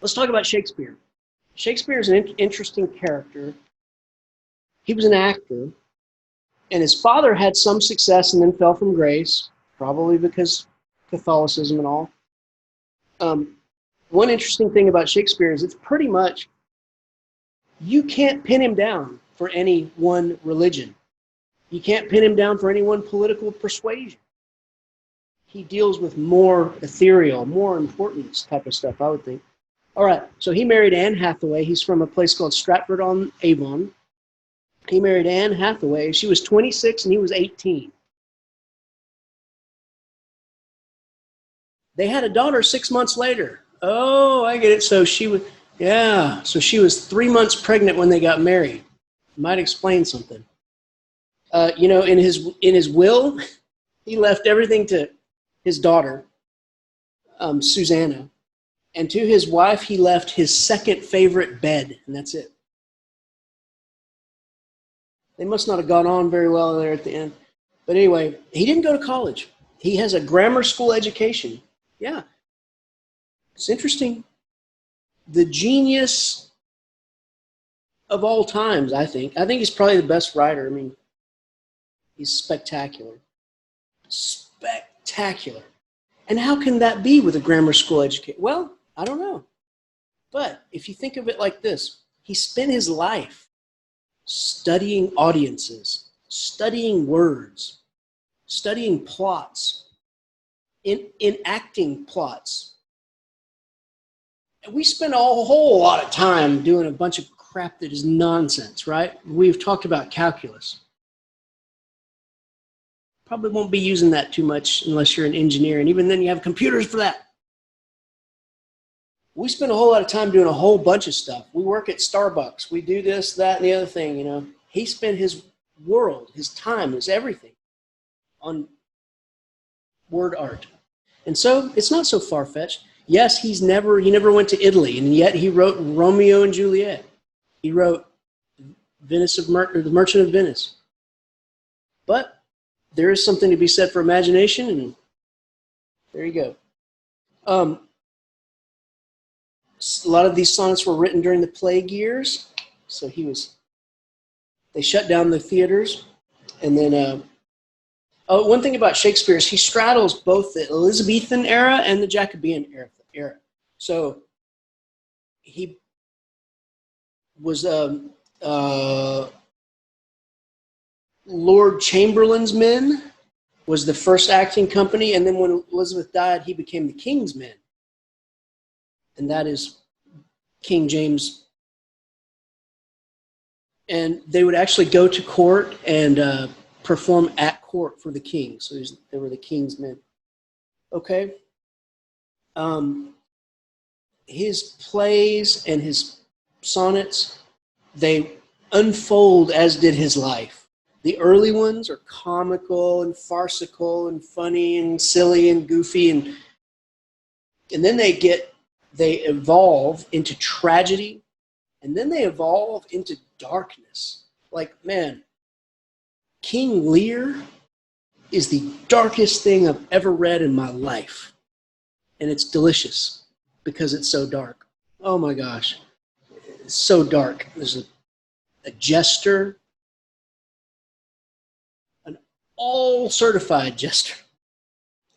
Let's talk about Shakespeare. Shakespeare is an interesting character. He was an actor, and his father had some success and then fell from grace, probably because Catholicism and all. One interesting thing about Shakespeare is it's pretty much, you can't pin him down for any one religion. You can't pin him down for any one political persuasion. He deals with more ethereal, more important type of stuff, I would think. All right, so he married Anne Hathaway. He's from a place called Stratford-on-Avon. He married Anne Hathaway. She was 26 and he was 18. They had a daughter 6 months later. Oh, I get it. So she was, yeah, so she was 3 months pregnant when they got married. Might explain something. You know, in his will, he left everything to his daughter, Susanna. And to his wife, he left his second favorite bed, and that's it. They must not have gone on very well there at the end. But anyway, he didn't go to college. He has a grammar school education. Yeah. It's interesting. The genius of all times, I think. I think he's probably the best writer. I mean, he's spectacular. Spectacular. And how can that be with a grammar school education? Well, I don't know. But if you think of it like this, he spent his life studying audiences, studying words, studying plots, enacting plots. And we spend a whole lot of time doing a bunch of crap that is nonsense, right? We've talked about calculus. Probably won't be using that too much unless you're an engineer, and even then you have computers for that. We spend a whole lot of time doing a whole bunch of stuff. We work at Starbucks. We do this, that, and the other thing, you know. He spent his world, his time, his everything on word art. And so it's not so far-fetched. Yes, he never went to Italy, and yet he wrote Romeo and Juliet. He wrote The Merchant of Venice. But there is something to be said for imagination, and there you go. A lot of these sonnets were written during the plague years, so they shut down the theaters. And then, one thing about Shakespeare is he straddles both the Elizabethan era and the Jacobean era. So he was Lord Chamberlain's Men was the first acting company, and then when Elizabeth died, he became the King's Men. And that is King James. And they would actually go to court and perform at court for the king. So they were the King's Men. Okay. His plays and his sonnets, they unfold as did his life. The early ones are comical and farcical and funny and silly and goofy, and then they evolve into tragedy, and then they evolve into darkness. Like, man, King Lear is the darkest thing I've ever read in my life. And it's delicious because it's so dark. Oh my gosh. It's so dark. There's a jester, an all-certified jester,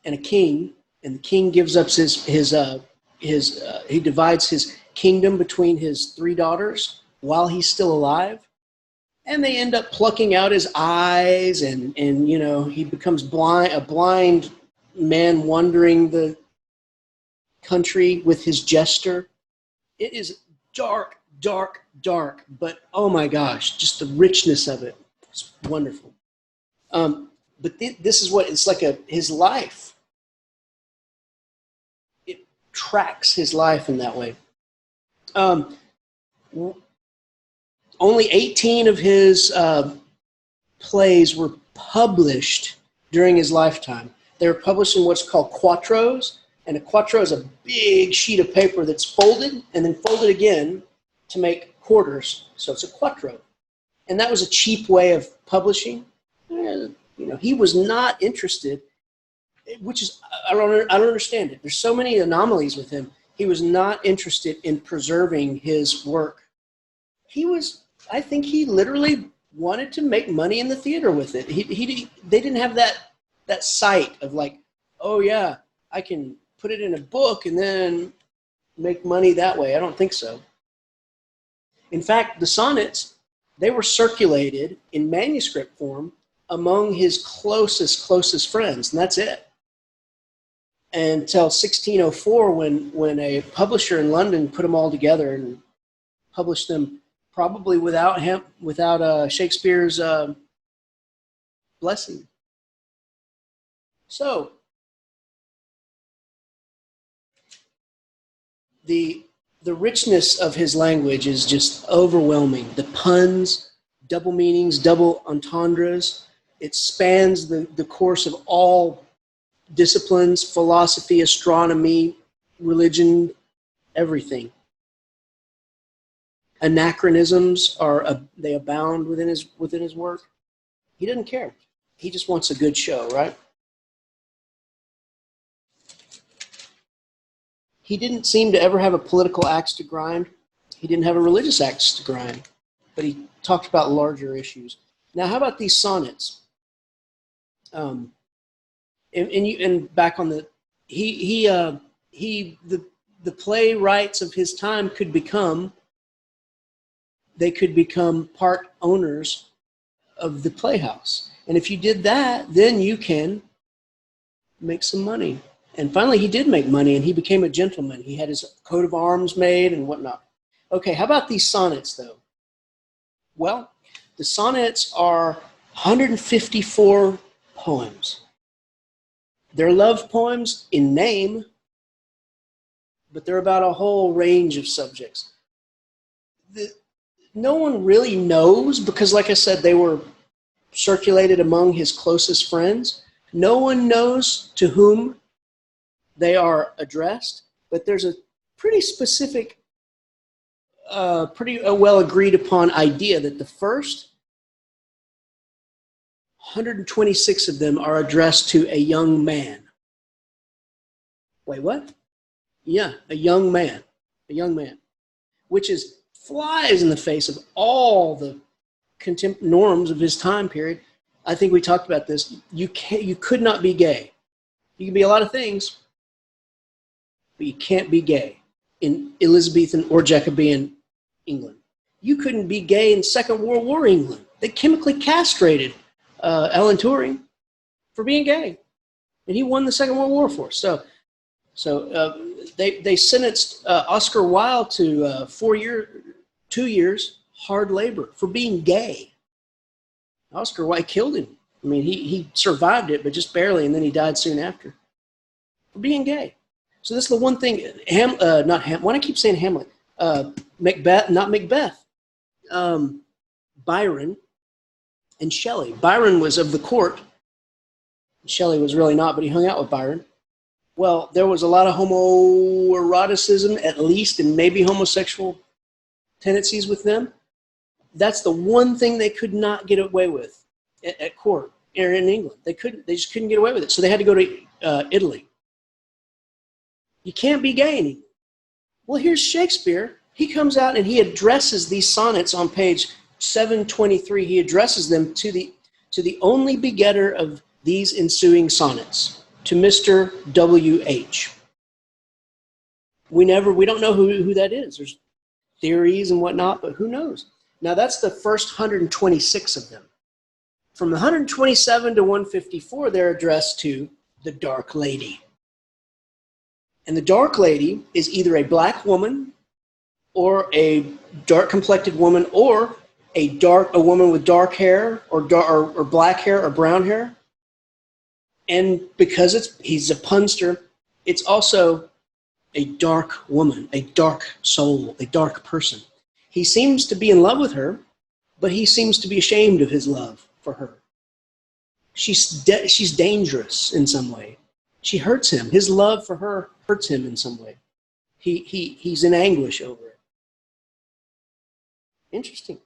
and a king. And the king gives up he divides his kingdom between his 3 daughters while he's still alive. And they end up plucking out his eyes, and you know, he becomes a blind man wandering the country with his jester. It is dark, dark, dark, but oh my gosh, just the richness of it is wonderful. But this is what it's like, his life. It tracks his life in that way. Only 18 of his plays were published during his lifetime. They were published in what's called quartos, and a quarto is a big sheet of paper that's folded and then folded again to make quarters. So it's a quarto. And that was a cheap way of publishing. You know, he was not interested, which is, I don't understand it. There's so many anomalies with him. He was not interested in preserving his work. I think he literally wanted to make money in the theater with it. They didn't have that sight of like, oh yeah, I can put it in a book and then make money that way. I don't think so. In fact, the sonnets, they were circulated in manuscript form among his closest friends, and that's it. Until 1604, when a publisher in London put them all together and published them, probably without Shakespeare's blessing. So the richness of his language is just overwhelming. The puns, double meanings, double entendres. It spans the course of all disciplines: philosophy, astronomy, religion, everything. Anachronisms they abound within his work. He doesn't care. He just wants a good show, right? He didn't seem to ever have a political axe to grind. He didn't have a religious axe to grind, but he talked about larger issues. Now, how about these sonnets? And back on the the playwrights of his time could become part owners of the playhouse, and if you did that, then you can make some money. And finally, he did make money, and he became a gentleman. He had his coat of arms made and whatnot. Okay, how about these sonnets, though? Well, the sonnets are 154 poems. They're love poems in name, but they're about a whole range of subjects. No one really knows, because like I said, they were circulated among his closest friends. No one knows to whom they are addressed, but there's a pretty specific, pretty well agreed upon idea that the first 126 of them are addressed to a young man. Wait, what? Yeah, a young man, which flies in the face of all the norms of his time period. I think we talked about this. You could not be gay. You can be a lot of things, but you can't be gay in Elizabethan or Jacobean England. You couldn't be gay in Second World War England. They chemically castrated Alan Turing for being gay, and he won the Second World War for us. So they sentenced Oscar Wilde to 2 years hard labor for being gay. Oscar Wilde killed him. I mean, he survived it, but just barely, and then he died soon after for being gay. So this is the one thing. Why do I keep saying Hamlet? Macbeth, not Macbeth. Byron and Shelley. Byron was of the court. Shelley was really not, but he hung out with Byron. Well, there was a lot of homoeroticism, at least, and maybe homosexual tendencies with them. That's the one thing they could not get away with at court or in England. They just couldn't get away with it. So they had to go to Italy. You can't be gay in England. Well, here's Shakespeare. He comes out and he addresses these sonnets on page 723. He addresses them to the only begetter of these ensuing sonnets, to Mr. W.H. We don't know who that is. There's theories and whatnot, but who knows? Now, that's the first 126 of them. From the 127 to 154, they're addressed to the Dark Lady. And the Dark Lady is either a black woman or a dark-complected woman or a woman with dark hair or black hair or brown hair. And because he's a punster, it's also a dark woman, a dark soul, a dark person. He seems to be in love with her, but he seems to be ashamed of his love for her. She's dangerous in some way. She hurts him. His love for her hurts him in some way. He's in anguish over it. Interesting.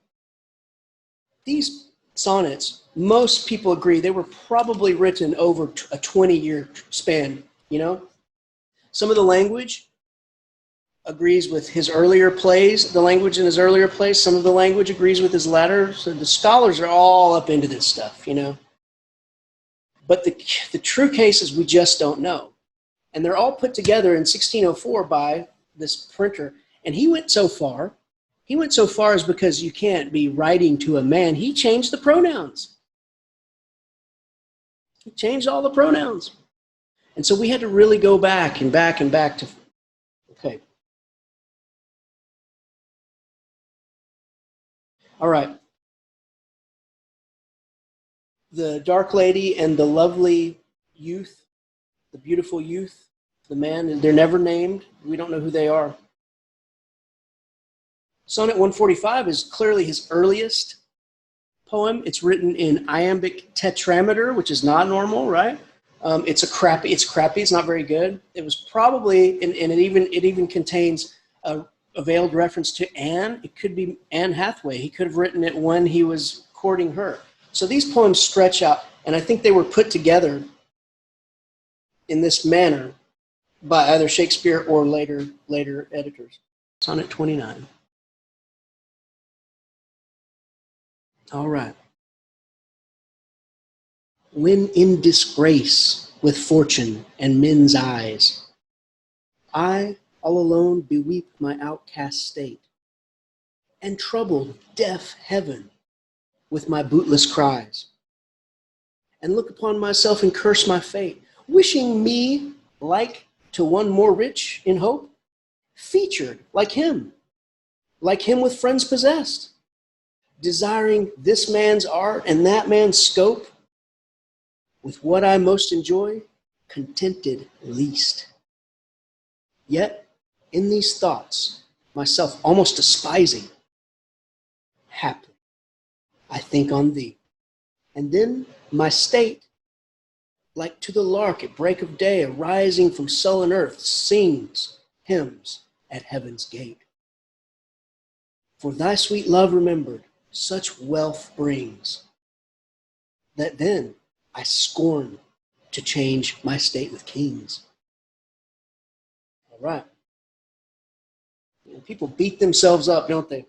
These sonnets, most people agree, they were probably written over a 20-year span, you know? Some of the language agrees with his earlier plays, the language in his earlier plays. Some of the language agrees with his latter. So the scholars are all up into this stuff, you know. But the true cases we just don't know. And they're all put together in 1604 by this printer. And he went so far as, because you can't be writing to a man, he changed the pronouns. He changed all the pronouns. And so we had to really go back and back and back to, okay. All right. The dark lady and the lovely youth, the beautiful youth, the man, they're never named. We don't know who they are. Sonnet 145 is clearly his earliest poem. It's written in iambic tetrameter, which is not normal, right? It's crappy. It's not very good. It was probably, and it even contains a veiled reference to Anne. It could be Anne Hathaway. He could have written it when he was courting her. So these poems stretch out, and I think they were put together in this manner by either Shakespeare or later editors. Sonnet 29. All right. When in disgrace with fortune and men's eyes, I all alone beweep my outcast state, and trouble deaf heaven with my bootless cries, and look upon myself and curse my fate, wishing me like to one more rich in hope, featured like him with friends possessed, desiring this man's art and that man's scope, with what I most enjoy, contented least. Yet, in these thoughts, myself almost despising, haply, I think on thee, and then my state, like to the lark at break of day, arising from sullen earth, sings hymns at heaven's gate. For thy sweet love remembered, such wealth brings, that then I scorn to change my state with kings. All right. And people beat themselves up, don't they?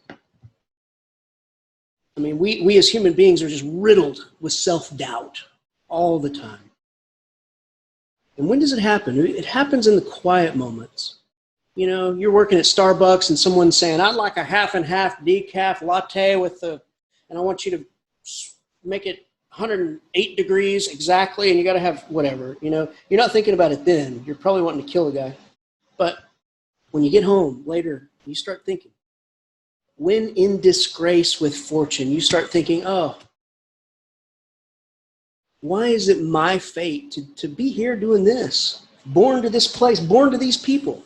I mean, we as human beings are just riddled with self-doubt all the time. And when does it happen? It happens in the quiet moments. You know, you're working at Starbucks and someone's saying, I'd like a half and half decaf latte and I want you to make it 108 degrees exactly, and you got to have whatever, you know. You're not thinking about it then. You're probably wanting to kill a guy. But when you get home later, you start thinking. When in disgrace with fortune, you start thinking, oh, why is it my fate to be here doing this? Born to this place, born to these people.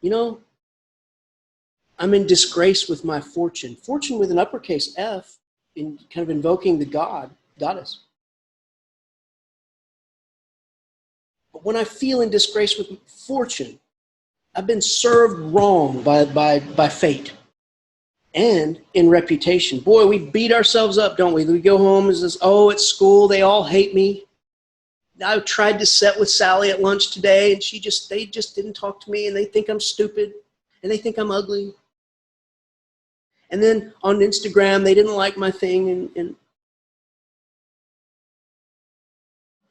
You know, I'm in disgrace with my fortune. Fortune with an uppercase F, in kind of invoking the goddess. But when I feel in disgrace with fortune, I've been served wrong by fate and in reputation. Boy, we beat ourselves up, don't we? We go home and says, oh, at school, they all hate me. I tried to sit with Sally at lunch today, and they just didn't talk to me, and they think I'm stupid, and they think I'm ugly. And then on Instagram, they didn't like my thing, and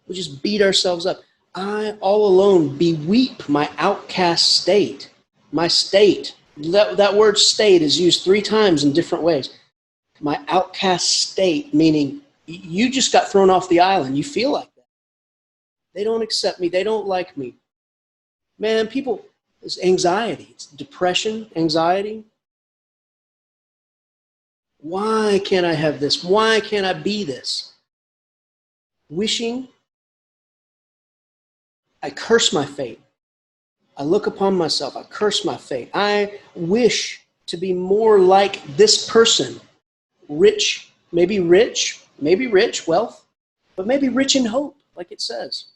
we just beat ourselves up. I, all alone, beweep my outcast state. My state. That word state is used 3 times in different ways. My outcast state, meaning you just got thrown off the island. You feel like that. They don't accept me. They don't like me. Man, people, it's anxiety. It's depression, anxiety. Why can't I have this? Why can't I be this? Wishing. I curse my fate. I look upon myself. I curse my fate. I wish to be more like this person. Rich, wealth, but maybe rich in hope, like it says.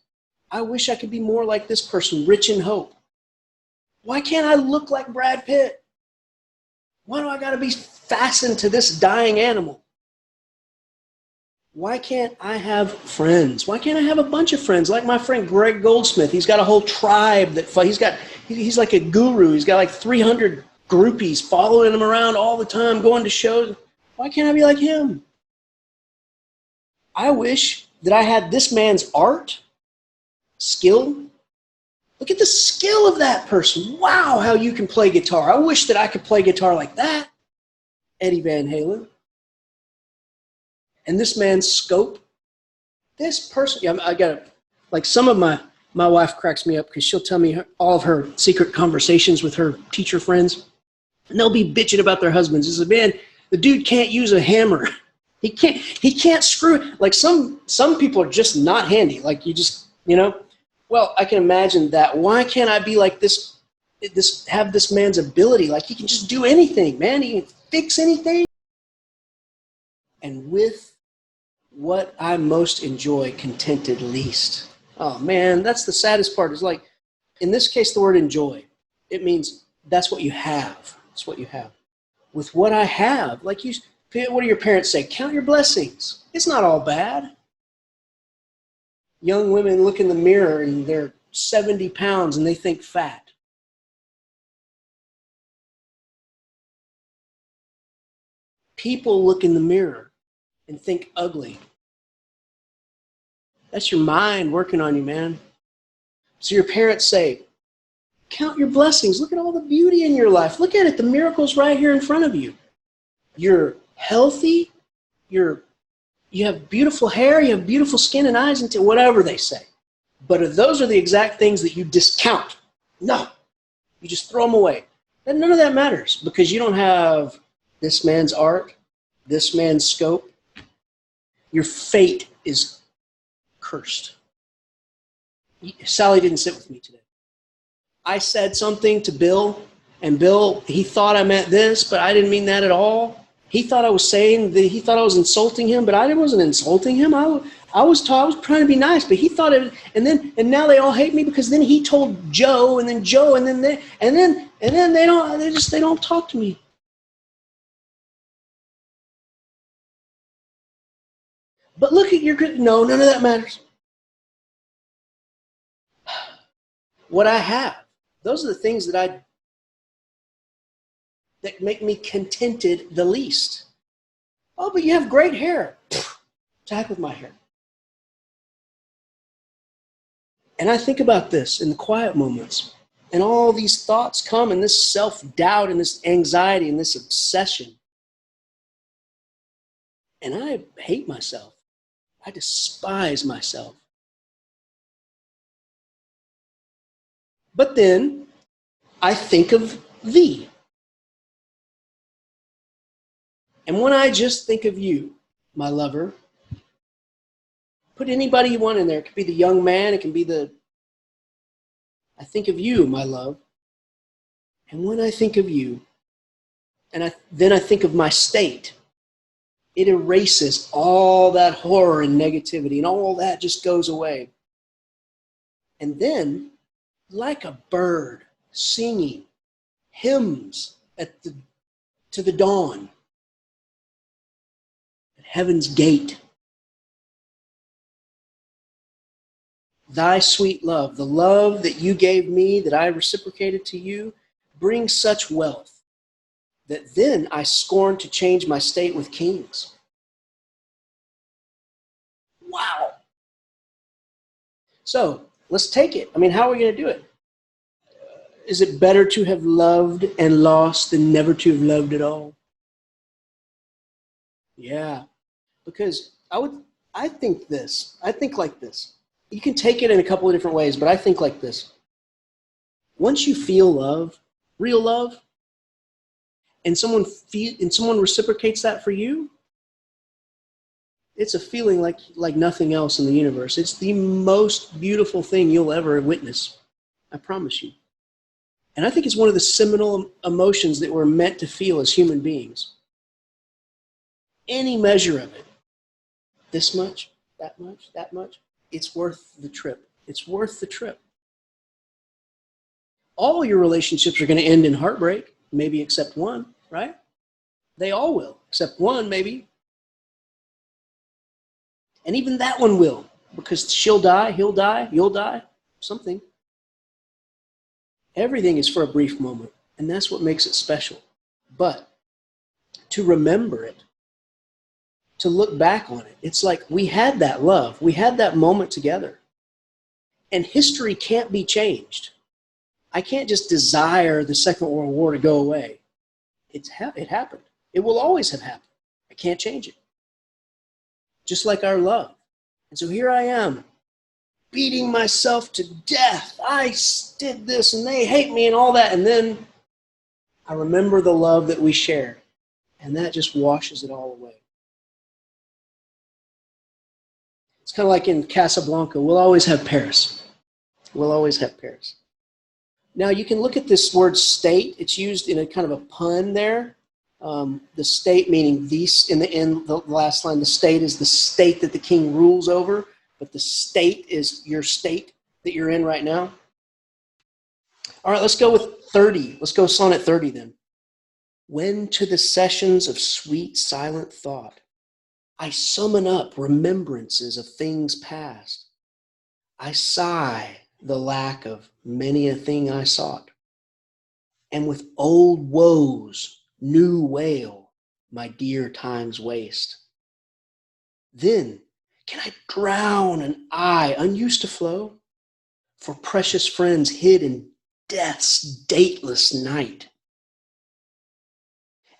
I wish I could be more like this person, rich in hope. Why can't I look like Brad Pitt? Why do I got to be fastened to this dying animal? Why can't I have friends? Why can't I have a bunch of friends like my friend Greg Goldsmith? He's got a whole tribe that he's like a guru. He's got like 300 groupies following him around all the time, going to shows. Why can't I be like him? I wish that I had this man's art, skill. Look at the skill of that person. Wow, how you can play guitar. I wish that I could play guitar like that. Eddie Van Halen. And this man's scope. This person, yeah, I got to, like some of my wife cracks me up because she'll tell me all of her secret conversations with her teacher friends. And they'll be bitching about their husbands. She says, man, the dude can't use a hammer. He can't screw. Like some people are just not handy. Like you just, you know. Well, I can imagine that. Why can't I be like this, have this man's ability? Like he can just do anything, man. He can fix anything. And with what I most enjoy, contented least. Oh man, that's the saddest part. Is like, in this case, the word enjoy. It means that's what you have. It's what you have. With what I have, like what do your parents say? Count your blessings. It's not all bad. Young women look in the mirror and they're 70 pounds and they think fat. People look in the mirror and think ugly. That's your mind working on you, man. So your parents say, count your blessings. Look at all the beauty in your life. Look at it. The miracle's right here in front of you. You're healthy. You have beautiful hair. You have beautiful skin and eyes, and whatever they say. But if those are the exact things that you discount, no, you just throw them away. Then none of that matters because you don't have this man's art, this man's scope. Your fate is cursed. Sally didn't sit with me today. I said something to Bill, and Bill, he thought I meant this, but I didn't mean that at all. He thought I was saying that he thought I was insulting him, but I wasn't insulting him. I was trying to be nice, but he thought it. And now they all hate me because then he told Joe, and then Joe, and then they don't talk to me. But look at your no, none of that matters. What I have, those are the things that make me contented the least. Oh, but you have great hair. To heck with my hair. And I think about this in the quiet moments, and all these thoughts come, and this self-doubt, and this anxiety, and this obsession. And I hate myself. I despise myself. But then I think of thee. And when I just think of you, my lover, put anybody you want in there. It could be the young man. It can be I think of you, my love. And when I think of you, and then I think of my state, it erases all that horror and negativity, and all that just goes away. And then, like a bird singing hymns to the dawn, at heaven's gate, thy sweet love, the love that you gave me, that I reciprocated to you, brings such wealth that then I scorn to change my state with kings. Wow. So let's take it. I mean, how are we going to do it? Is it better to have loved and lost than never to have loved at all? Yeah, because I think like this. You can take it in a couple of different ways, but I think like this. Once you feel love, real love, and someone reciprocates that for you, it's a feeling like nothing else in the universe. It's the most beautiful thing you'll ever witness. I promise you. And I think it's one of the seminal emotions that we're meant to feel as human beings. Any measure of it, this much, that much, it's worth the trip. It's worth the trip. All your relationships are going to end in heartbreak, maybe except one, right? They all will, except one, maybe. And even that one will, because she'll die, he'll die, you'll die, something. Everything is for a brief moment, and that's what makes it special. But to remember it, to look back on it, it's like we had that love, we had that moment together. And history can't be changed. I can't just desire the Second World War to go away. It happened. It will always have happened. I can't change it. Just like our love. And so here I am, beating myself to death. I did this and they hate me and all that. And then I remember the love that we shared. And that just washes it all away. It's kind of like in Casablanca. We'll always have Paris. We'll always have Paris. Now you can look at this word state. It's used in a kind of a pun there. The state meaning these in the last line, the state is the state that the king rules over, but the state is your state that you're in right now. All right, let's go with 30. Let's go Sonnet 30 then. When to the sessions of sweet silent thought, I summon up remembrances of things past. I sigh the lack of many a thing I sought, and with old woes new wail my dear time's waste. Then can I drown an eye unused to flow for precious friends hid in death's dateless night,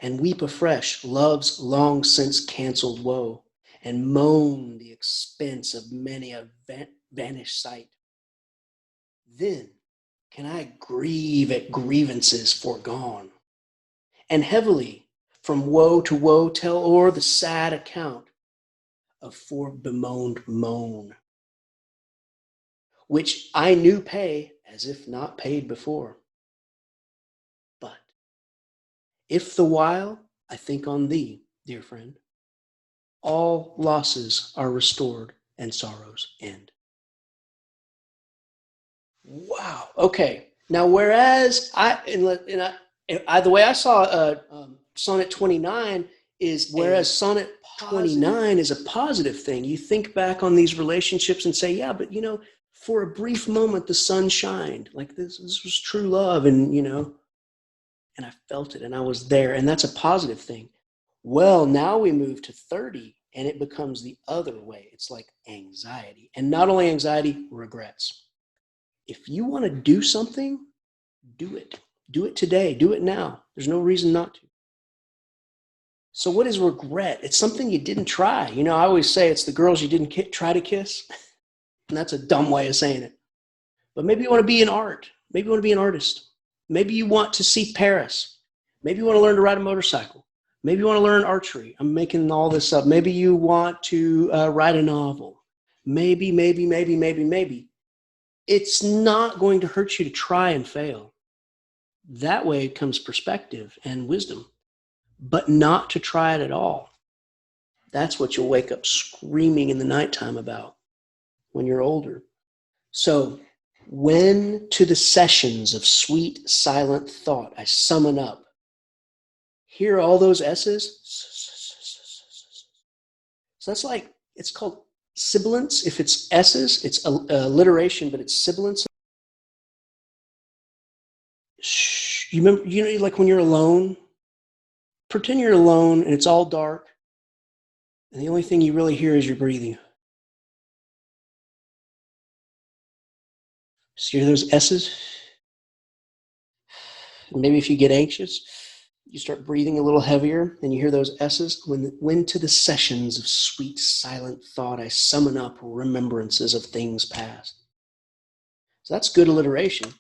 and weep afresh love's long since cancelled woe, and moan the expense of many a vanished sight. Then can I grieve at grievances foregone, and heavily from woe to woe tell o'er the sad account of fore-bemoaned moan, which I knew pay as if not paid before. But if the while I think on thee, dear friend, all losses are restored and sorrows end. Wow. Okay. Now, whereas the way I saw Sonnet 29 is whereas Sonnet 29 is a positive thing. You think back on these relationships and say, yeah, but for a brief moment the sun shined. Like this was true love, and and I felt it and I was there, and that's a positive thing. Well, now we move to 30 and it becomes the other way. It's like anxiety, and not only anxiety, regrets. If you want to do something, do it. Do it today. Do it now. There's no reason not to. So what is regret? It's something you didn't try. I always say it's the girls you didn't try to kiss. And that's a dumb way of saying it. But maybe you want to be in art. Maybe you want to be an artist. Maybe you want to see Paris. Maybe you want to learn to ride a motorcycle. Maybe you want to learn archery. I'm making all this up. Maybe you want to write a novel. Maybe. It's not going to hurt you to try and fail. That way comes perspective and wisdom, but not to try it at all. That's what you'll wake up screaming in the nighttime about when you're older. So when to the sessions of sweet silent thought I summon up, hear all those S's. So that's like, it's called sibilance. If it's S's, it's alliteration, but it's sibilance. You remember, like when you're alone, pretend you're alone and it's all dark, and the only thing you really hear is your breathing. So you hear those S's? And maybe if you get anxious, you start breathing a little heavier, and you hear those S's. When to the sessions of sweet silent thought I summon up remembrances of things past. So that's good alliteration.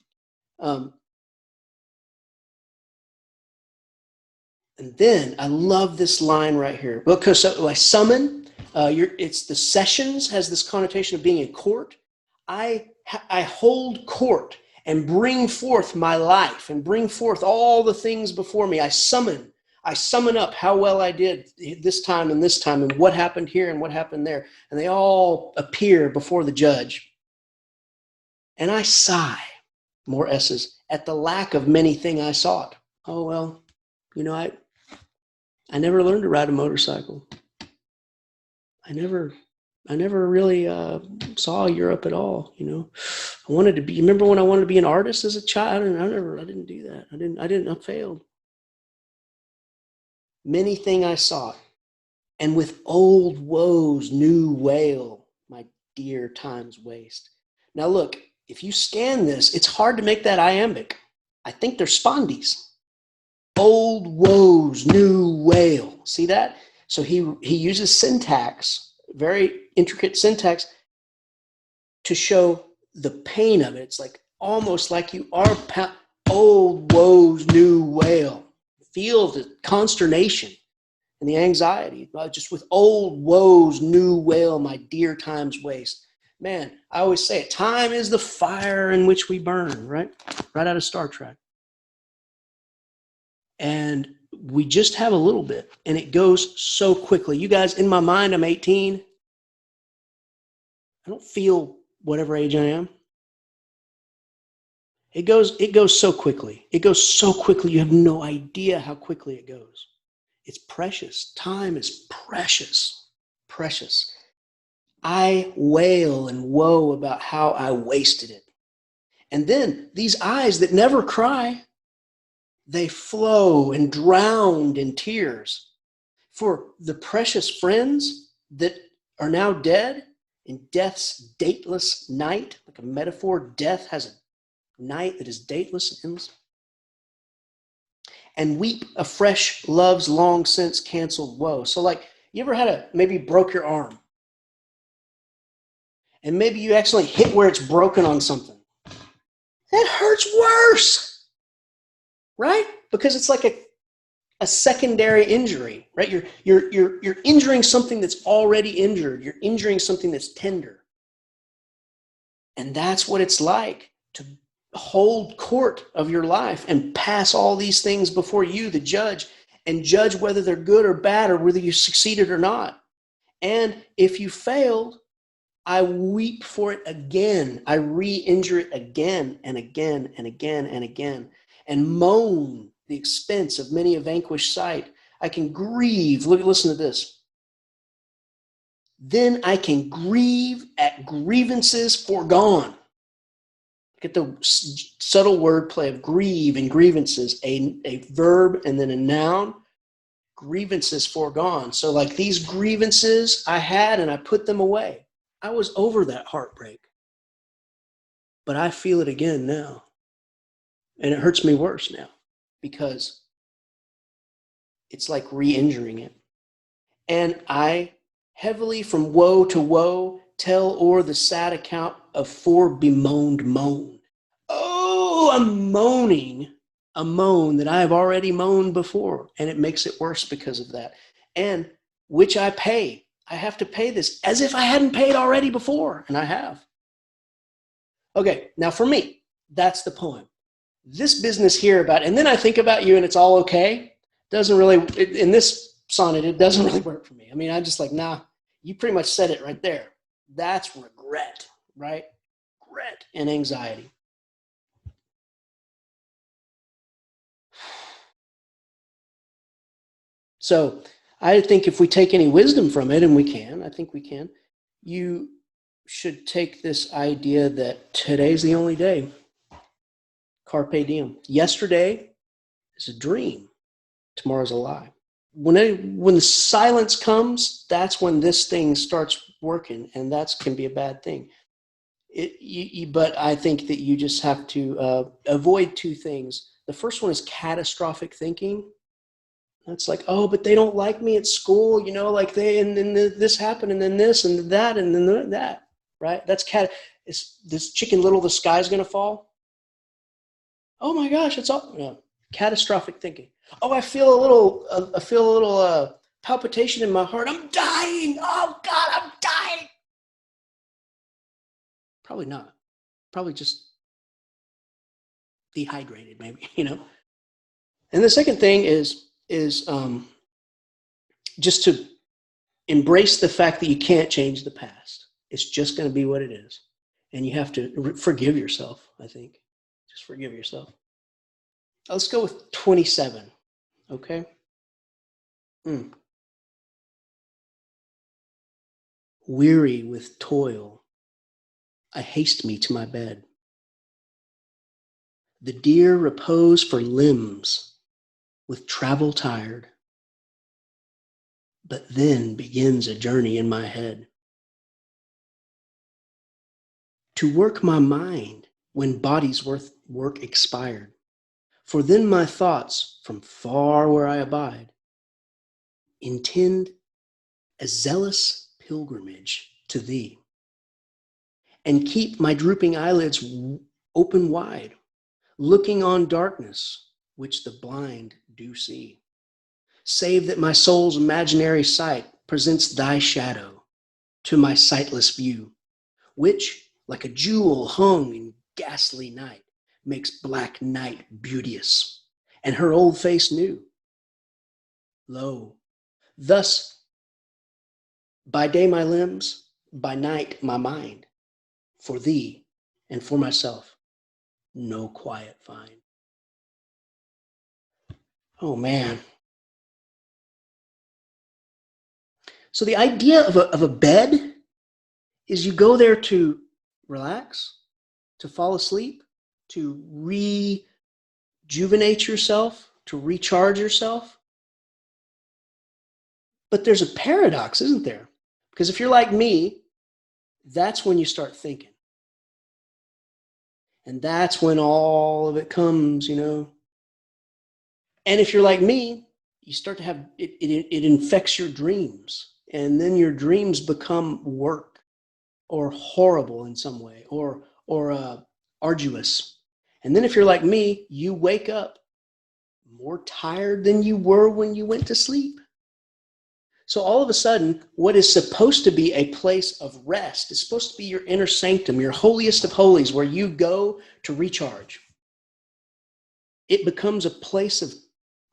And then I love this line right here. Because so I summon, it's the sessions has this connotation of being in court. I hold court and bring forth my life and bring forth all the things before me. I summon up how well I did this time and what happened here and what happened there. And they all appear before the judge. And I sigh, more S's, at the lack of many things I sought. Oh, well, I never learned to ride a motorcycle. I never I never really saw Europe at all. I wanted to be. Remember when I wanted to be an artist as a child? I didn't do that. I failed. Many thing I sought, and with old woes, new wail, my dear time's waste. Now look, if you scan this, it's hard to make that iambic. I think they're spondies. Old woes, new wail. See that? So he uses syntax, very intricate syntax, to show the pain of it. It's like almost like you are old woes, new wail. Feel the consternation and the anxiety, just with old woes, new wail, my dear time's waste. Man, I always say it, time is the fire in which we burn, right? Right out of Star Trek. And we just have a little bit, and it goes so quickly. You guys, in my mind, I'm 18. I don't feel whatever age I am. It goes so quickly. It goes so quickly. You have no idea how quickly it goes. It's precious. Time is precious. Precious. I wail and woe about how I wasted it. And then these eyes that never cry, they flow and drown in tears. For the precious friends that are now dead in death's dateless night, like a metaphor, death has a night that is dateless and endless. And weep afresh love's long since canceled woe. So like, you ever maybe broke your arm, and maybe you accidentally hit where it's broken on something. That hurts worse, right? Because it's like a secondary injury, right? You're injuring something that's already injured. You're injuring something that's tender. And that's what it's like to hold court of your life and pass all these things before you, the judge, and judge whether they're good or bad or whether you succeeded or not. And if you failed, I weep for it again. I re-injure it again and again and again and again, and moan the expense of many a vanquished sight. I can grieve. Listen to this. Then I can grieve at grievances foregone. Look at the subtle wordplay of grieve and grievances, a verb and then a noun. Grievances foregone. So like these grievances I had and I put them away. I was over that heartbreak. But I feel it again now. And it hurts me worse now because it's like re-injuring it. And I heavily from woe to woe tell o'er the sad account of fore bemoaned moan. Oh, I'm moaning a moan that I have already moaned before, and it makes it worse because of that. And which I pay. I have to pay this as if I hadn't paid already before, and I have. Okay, now for me, that's the poem. This business here about, and then I think about you and it's all okay, doesn't really, in this sonnet, it doesn't really work for me. I mean, I'm just like, nah, you pretty much said it right there. That's regret, right? Regret and anxiety. So I think if we take any wisdom from it, and we can, I think we can, you should take this idea that today's the only day. Carpe diem. Yesterday is a dream. Tomorrow's a lie. When the silence comes, that's when this thing starts working, and that can be a bad thing. But I think that you just have to avoid two things. The first one is catastrophic thinking. It's like, oh, but they don't like me at school, like and then this happened, and then this, and that, and then that, right? That's it's this Chicken Little, the sky's gonna fall. Oh my gosh, it's all catastrophic thinking. Oh, I feel a little palpitation in my heart. I'm dying. Oh God, I'm dying. Probably not. Probably just dehydrated, maybe. And the second thing is just to embrace the fact that you can't change the past. It's just going to be what it is, and you have to forgive yourself. I think just forgive yourself. Let's go with 27. Okay. Weary with toil, I haste me to my bed. The dear repose for limbs, with travel tired. But then begins a journey in my head. To work my mind when body's work expired. For then my thoughts, from far where I abide, intend a zealous pilgrimage to thee, and keep my drooping eyelids open wide, looking on darkness which the blind do see, save that my soul's imaginary sight presents thy shadow to my sightless view, which, like a jewel hung in ghastly night, makes black night beauteous, and her old face new. Lo, thus by day my limbs, by night my mind, for thee and for myself, no quiet find. Oh man. So the idea of a bed is you go there to relax, to fall asleep, to rejuvenate yourself, to recharge yourself. But there's a paradox, isn't there? Because if you're like me, that's when you start thinking. And that's when all of it comes, you know. And if you're like me, you start to have, it infects your dreams. And then your dreams become work or horrible in some way or arduous. And then if you're like me, you wake up more tired than you were when you went to sleep. So all of a sudden, what is supposed to be a place of rest is supposed to be your inner sanctum, your holiest of holies, where you go to recharge. It becomes a place of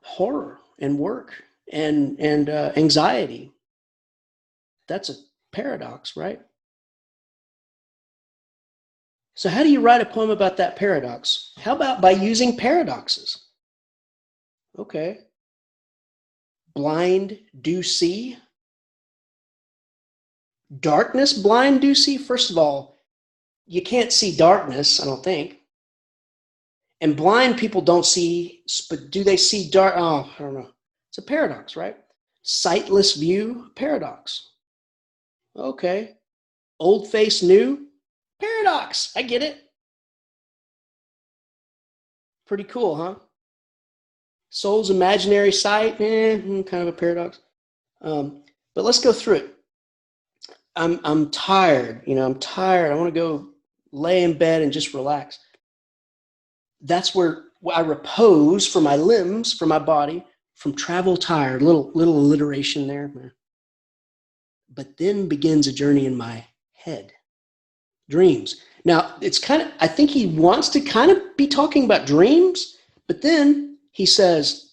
horror and work and anxiety. That's a paradox, right? So how do you write a poem about that paradox? How about by using paradoxes? Okay. Blind do see. Darkness blind do see. First of all, you can't see darkness, I don't think. And blind people don't see, but do they see dark? Oh, I don't know. It's a paradox, right? Sightless view, paradox. Okay. Old face new, paradox. I get it. Pretty cool, huh? Soul's imaginary sight, kind of a paradox. But let's go through it. I'm tired, I'm tired. I want to go lay in bed and just relax. That's where I repose for my limbs, for my body, from travel tired. Little alliteration there. But then begins a journey in my head. Dreams. Now, it's I think he wants to kind of be talking about dreams, but then he says,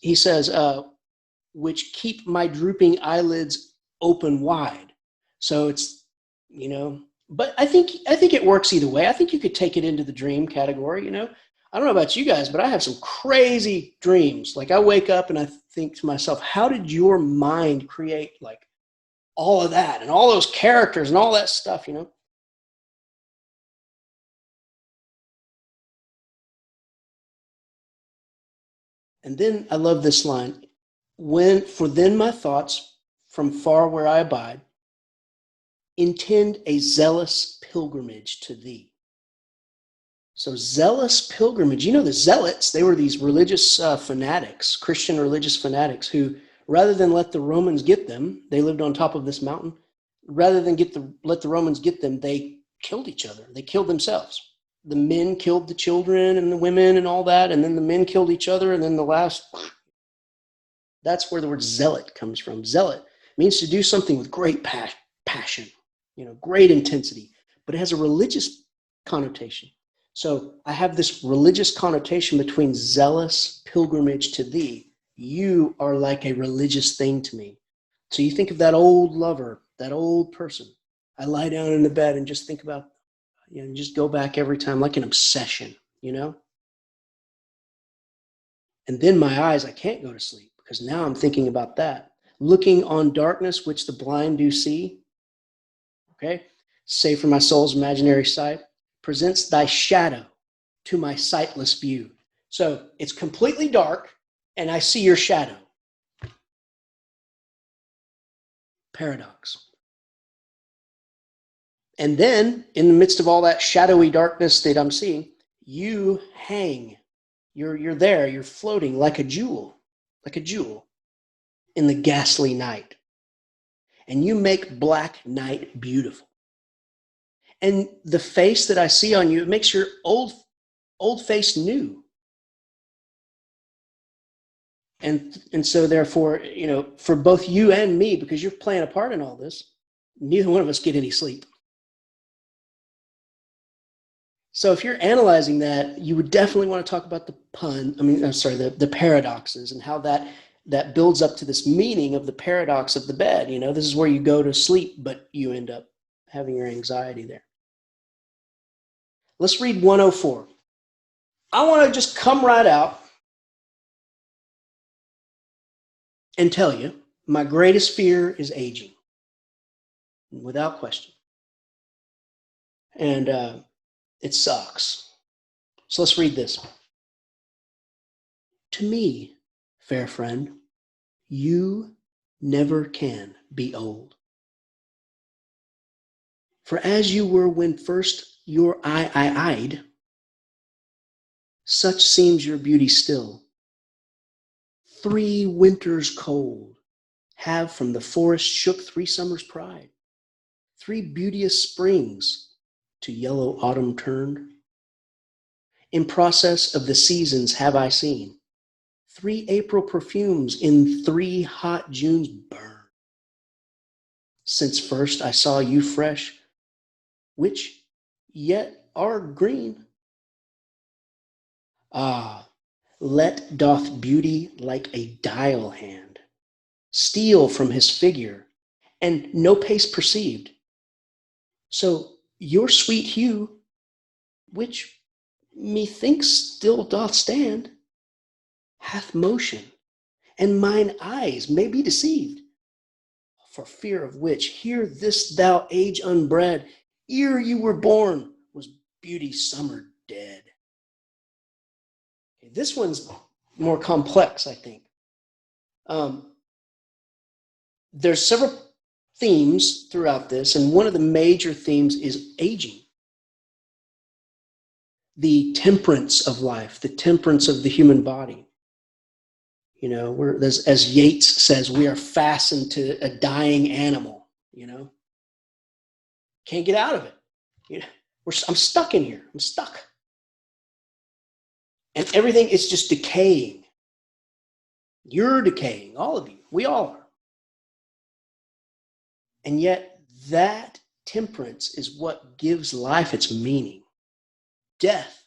which keep my drooping eyelids open wide. So it's, but I think it works either way. I think you could take it into the dream category, I don't know about you guys, but I have some crazy dreams. Like I wake up and I think to myself, how did your mind create like all of that and all those characters and all that stuff, And then I love this line. For then my thoughts from far where I abide intend a zealous pilgrimage to thee. So zealous pilgrimage, the zealots, they were these religious fanatics, Christian religious fanatics who, rather than let the Romans get them, they lived on top of this mountain. Rather than let the Romans get them, they killed each other. They killed themselves. The men killed the children and the women and all that, and then the men killed each other, and then the last, that's where the word zealot comes from. Zealot means to do something with great passion, great intensity, but it has a religious connotation. So I have this religious connotation between zealous pilgrimage to thee. You are like a religious thing to me. So you think of that old lover, that old person. I lie down in the bed and just think about, and just go back every time like an obsession, And then my eyes, I can't go to sleep because now I'm thinking about that. Looking on darkness, which the blind do see. Okay? Save for my soul's imaginary sight, presents thy shadow to my sightless view. So it's completely dark, and I see your shadow. Paradox. And then, in the midst of all that shadowy darkness that I'm seeing, you hang. You're there. You're floating like a jewel in the ghastly night. And you make black night beautiful. And the face that I see on you, it makes your old face new. And so therefore, for both you and me, because you're playing a part in all this, neither one of us get any sleep. So if you're analyzing that, you would definitely want to talk about the paradoxes and how that builds up to this meaning of the paradox of the bed. This is where you go to sleep, but you end up having your anxiety there. Let's read 104. I want to just come right out and tell you, my greatest fear is aging, without question. And it sucks. So let's read this. To me, fair friend, you never can be old. For as you were when first your eye eyed, such seems your beauty still. 3 winters cold have from the forest shook 3 summers' pride. 3 beauteous springs to yellow autumn turned. In process of the seasons have I seen 3 April perfumes in 3 hot Junes burn. Since first I saw you fresh, which yet are green. Ah, let doth beauty like a dial hand steal from his figure, and no pace perceived. So your sweet hue, which methinks still doth stand, hath motion, and mine eyes may be deceived. For fear of which, hear this thou age unbred, ere you were born was beauty's summer dead. Okay, this one's more complex, I think. There's several themes throughout this, and one of the major themes is aging. The temperance of life, the temperance of the human body. As Yeats says, we are fastened to a dying animal, Can't get out of it. I'm stuck in here. I'm stuck. And everything is just decaying. You're decaying, all of you. We all are. And yet that temperance is what gives life its meaning. Death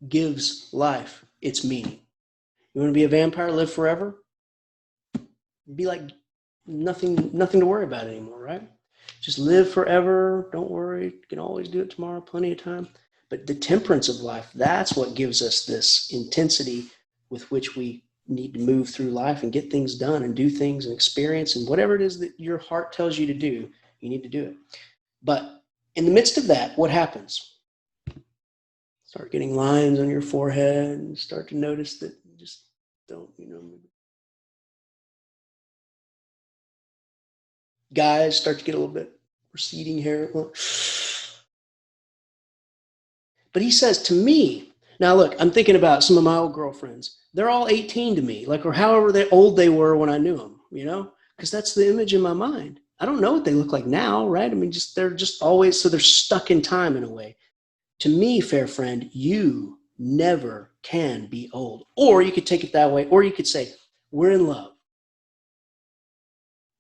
gives life its meaning. You want to be a vampire, live forever? Be like nothing to worry about anymore, right? Just live forever. Don't worry. You can always do it tomorrow, plenty of time. But the temperance of life, that's what gives us this intensity with which we need to move through life and get things done and do things and experience, and whatever it is that your heart tells you to do, you need to do it. But in the midst of that, what happens? Start getting lines on your forehead and start to notice that you just don't, guys start to get a little bit receding hair. But he says to me, now look, I'm thinking about some of my old girlfriends. They're all 18 to me, or however old they were when I knew them, because that's the image in my mind. I don't know what they look like now, right? They're just always, so they're stuck in time in a way. To me, fair friend, you never can be old. Or you could take it that way, or you could say, we're in love.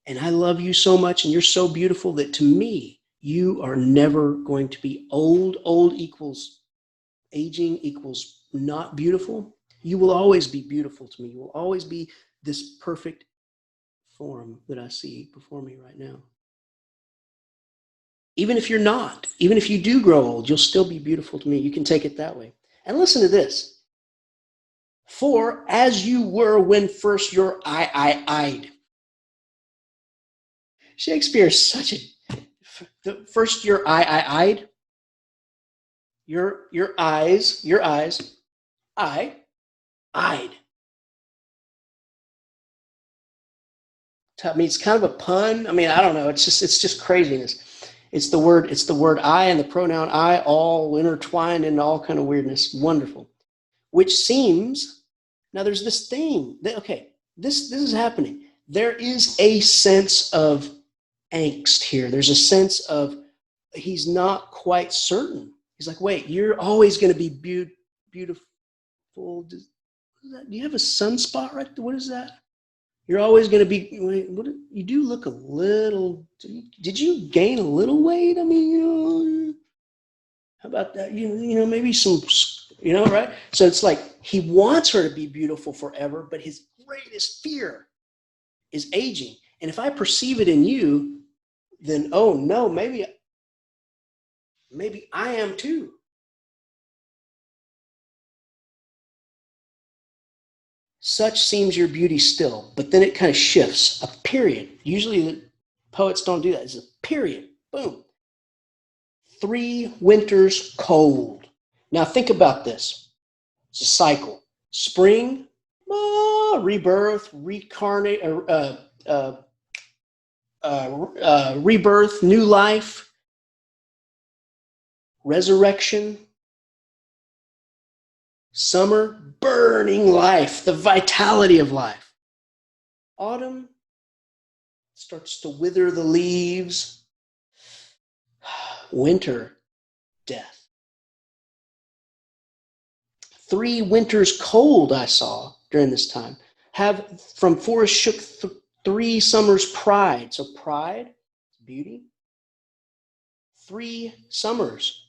And I love you so much, and you're so beautiful that to me, you are never going to be old. Old equals aging equals not beautiful. You will always be beautiful to me. You will always be this perfect form that I see before me right now. Even if you're not, even if you do grow old, you'll still be beautiful to me. You can take it that way. And listen to this. For as you were when first your eye eyed. Shakespeare is such a The first, your eyed. Your eyes, eyed. I mean, it's kind of a pun. I mean, I don't know. It's just craziness. It's the word I and the pronoun I all intertwined in all kind of weirdness. Wonderful. Which seems, now there's this thing that, okay, this is happening. There is a sense of angst here. There's a sense of he's not quite certain. He's like, wait, you're always going to be beautiful. Do you have a sunspot right there? What is that? You're always going to be, you do look a little, did you gain a little weight? I mean, how about that? Maybe some, right? So it's like he wants her to be beautiful forever, but his greatest fear is aging. And if I perceive it in you, then, oh no, maybe I am too. Such seems your beauty still, but then it kind of shifts, a period. Usually the poets don't do that. It's a period, boom. 3 winters cold. Now think about this. It's a cycle. Spring, rebirth, reincarnate, rebirth, new life, resurrection. Summer, burning life, the vitality of life. Autumn starts to wither the leaves. Winter, death. 3 winters cold I saw during this time. Have from forest shook 3 summers pride. So pride, beauty. 3 summers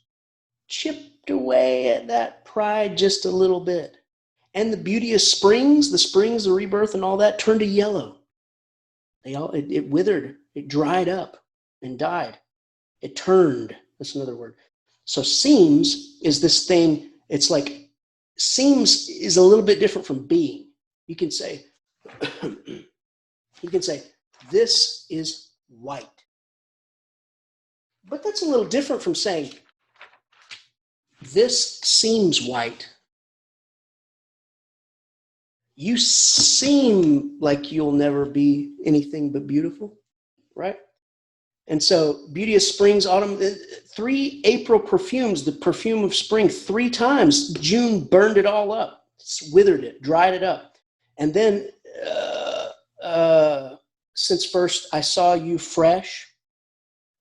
chipped away at that pride just a little bit. And the beauty of springs, the rebirth and all that turned to yellow. It withered, it dried up and died. It turned, that's another word. So seems is this thing, it's like, seems is a little bit different from being. You can say, this is white. But that's a little different from saying, this seems white. You seem like you'll never be anything but beautiful, right? And so beauty of springs, autumn, 3 April perfumes, the perfume of spring, 3 times. June burned it all up, withered it, dried it up. And then since first I saw you fresh,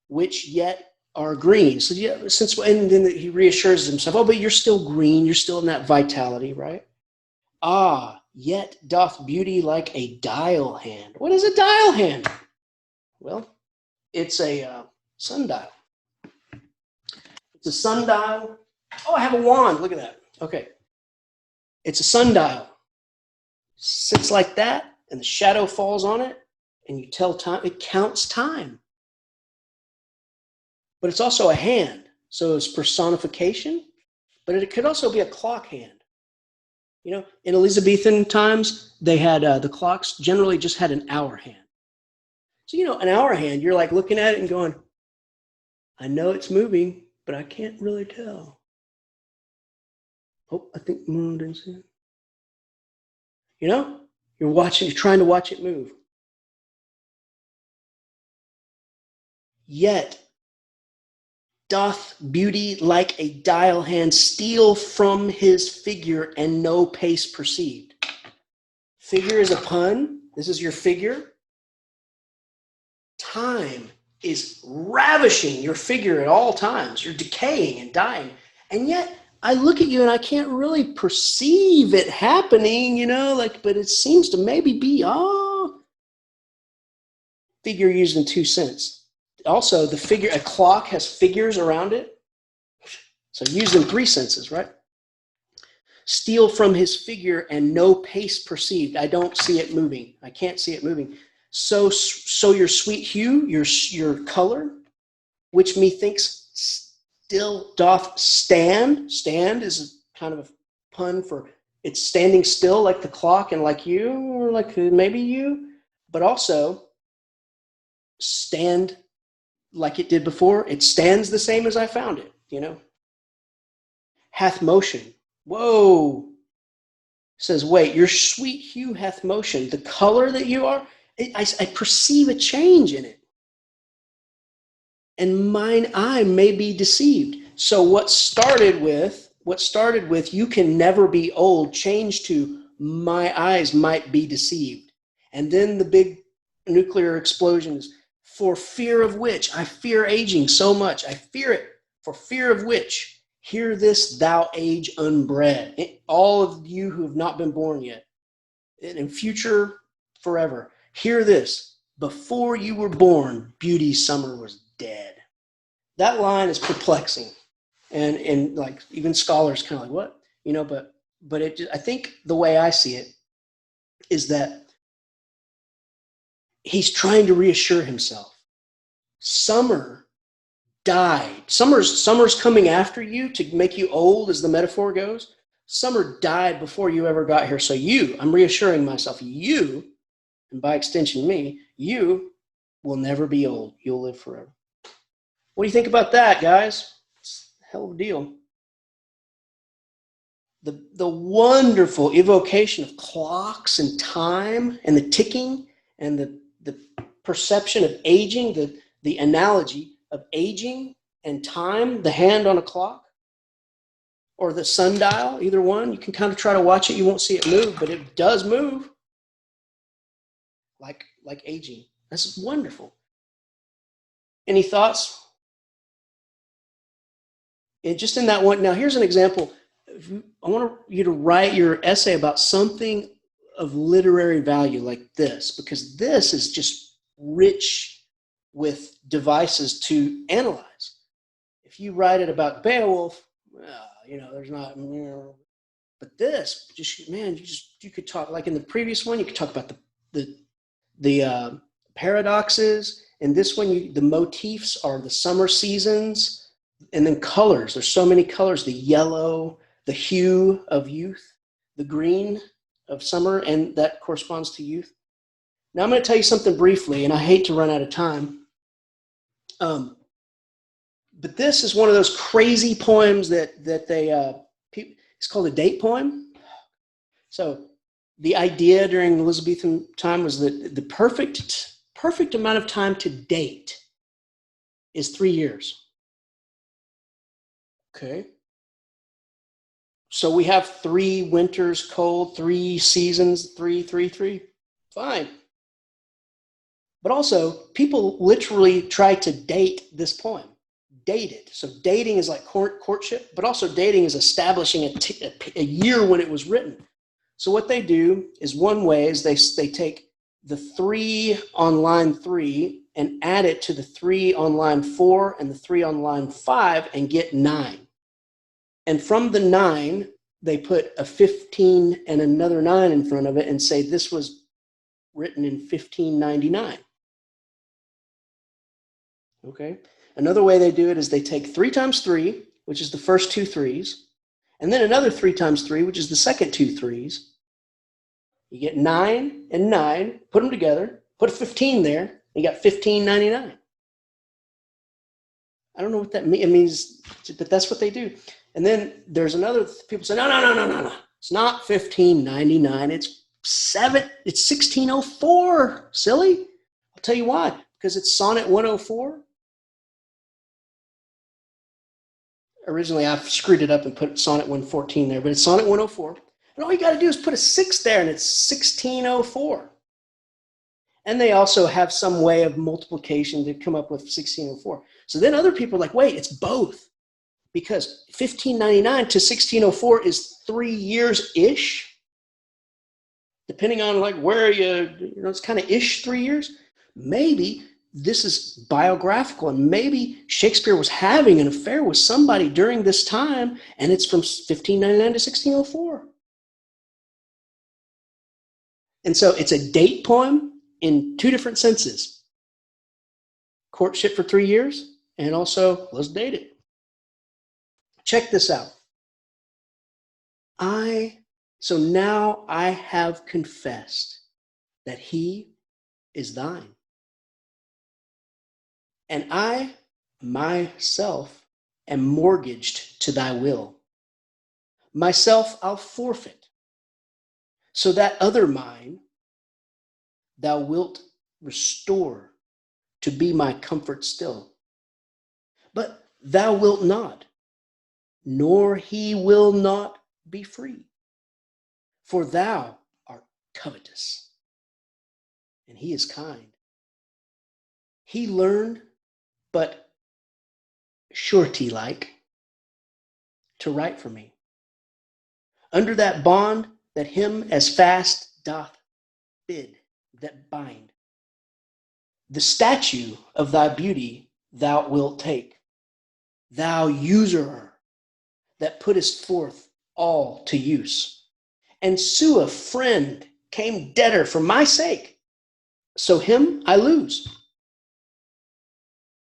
which yet are green. So yeah, and then he reassures himself, oh, but you're still green, you're still in that vitality, right? Yet doth beauty like a dial hand. What is a dial hand? Well, it's a sundial. It's a sundial. Oh, I have a wand. Look at that. Okay. It's a sundial. Sits like that, and the shadow falls on it, and you tell time. It counts time. But it's also a hand. So it's personification, but it could also be a clock hand. In Elizabethan times, they had the clocks generally just had an hour hand. So, an hour hand, you're like looking at it and going, I know it's moving, but I can't really tell. Oh, I think didn't see it. You're trying to watch it move. Yet doth beauty like a dial hand steal from his figure and no pace perceived. Figure is a pun. This is your figure. Time is ravishing your figure at all times. You're decaying and dying. And yet I look at you and I can't really perceive it happening, but it seems to maybe be, figure used in 2 senses. Also, the figure, a clock has figures around it. So used in 3 senses, right? Steal from his figure and no pace perceived. I don't see it moving. I can't see it moving. So your sweet hue, your color, which methinks still doth stand. Stand is kind of a pun for it's standing still like the clock and like you, or like maybe you, but also stand like it did before. It stands the same as I found it, you know. Hath motion. Whoa. Says, wait, your sweet hue hath motion. The color that you are, I perceive a change in it. And mine eye may be deceived. So what started with you can never be old, changed to my eyes might be deceived. And then the big nuclear explosion is, for fear of which, I fear aging so much. I fear it. For fear of which, hear this, thou age unbred. All of you who have not been born yet, in future forever, hear this. Before you were born, beauty's summer was dead. That line is perplexing. And like even scholars kind of like, what? You know, but it just, I think the way I see it is that he's trying to reassure himself. Summer died. Summer's coming after you to make you old, as the metaphor goes. Summer died before you ever got here. So I'm reassuring myself, you, and by extension me, you will never be old. You'll live forever. What do you think about that, guys? It's a hell of a deal. The wonderful evocation of clocks and time and the ticking and the perception of aging, the analogy of aging and time, the hand on a clock or the sundial, either one. You can kind of try to watch it. You won't see it move, but it does move like aging. That's wonderful. Any thoughts? And just in that one, now here's an example. I want you to write your essay about something of literary value like this, because this is just rich with devices to analyze. If you write it about Beowulf, well, you know, there's not, you know, but this, just, man, you could talk, like in the previous one, you could talk about the paradoxes. In this one, the motifs are the summer seasons. And then colors, there's so many colors, the yellow, the hue of youth, the green of summer, and that corresponds to youth. Now I'm going to tell you something briefly, and I hate to run out of time. But this is one of those crazy poems that it's called a date poem. So the idea during Elizabethan time was that the perfect amount of time to date is 3 years. Okay. So we have 3 winters cold, 3 seasons, 3. Fine. But also, people literally try to date this poem. Date it. So dating is like courtship, but also dating is establishing a year when it was written. So what they do is, one way is they take the 3 on line 3 and add it to the 3 on line 4 and the 3 on line 5 and get 9. And from the 9, they put a 15 and another 9 in front of it and say this was written in 1599. Okay. Another way they do it is they take 3 times 3, which is the first 2 threes, and then another 3 times 3, which is the second 2 threes. You get 9 and 9, put them together, put a 15 there, and you got 1599. I don't know what that means. It means, but that's what they do. And then there's another, people say, no. It's not 1599. It's 1604. Silly. I'll tell you why. Because it's Sonnet 104. Originally, I screwed it up and put Sonnet 114 there, but it's Sonnet 104. And all you got to do is put a 6 there, and it's 1604. And they also have some way of multiplication to come up with 1604. So then other people are like, wait, it's both. Because 1599 to 1604 is 3 years-ish. Depending on like where you know, it's kind of ish 3 years. Maybe this is biographical, and maybe Shakespeare was having an affair with somebody during this time, and it's from 1599 to 1604. And so it's a date poem in 2 different senses. Courtship for 3 years, and also let's date it. Check this out. So now I have confessed that he is thine. And I myself am mortgaged to thy will. Myself I'll forfeit, so that other mine thou wilt restore to be my comfort still. But thou wilt not, nor he will not be free. For thou art covetous, and he is kind. He learned, but surety-like, to write for me, under that bond that him as fast doth bid, that bind. The statue of thy beauty thou wilt take, thou usurer, that puttest forth all to use, and sue a friend came debtor for my sake, so him I lose